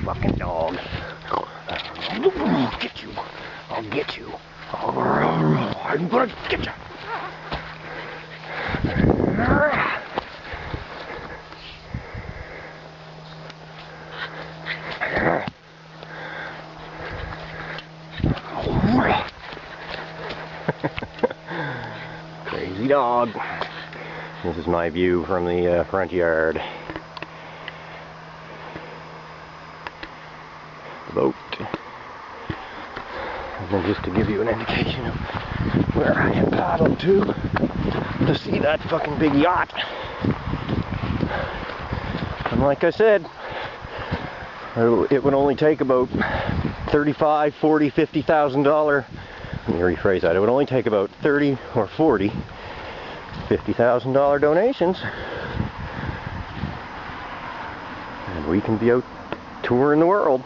fucking dog. I'll get you. I'll get you. I'm gonna get you. Crazy dog. This is my view from the front yard. The boat. And then just to give you an indication of where I had paddled to see that fucking big yacht. And like I said, it would only take about $35, $40, $50,000. Let me rephrase that. It would only take about 30 or 40, $50,000 donations, and we can be out touring the world.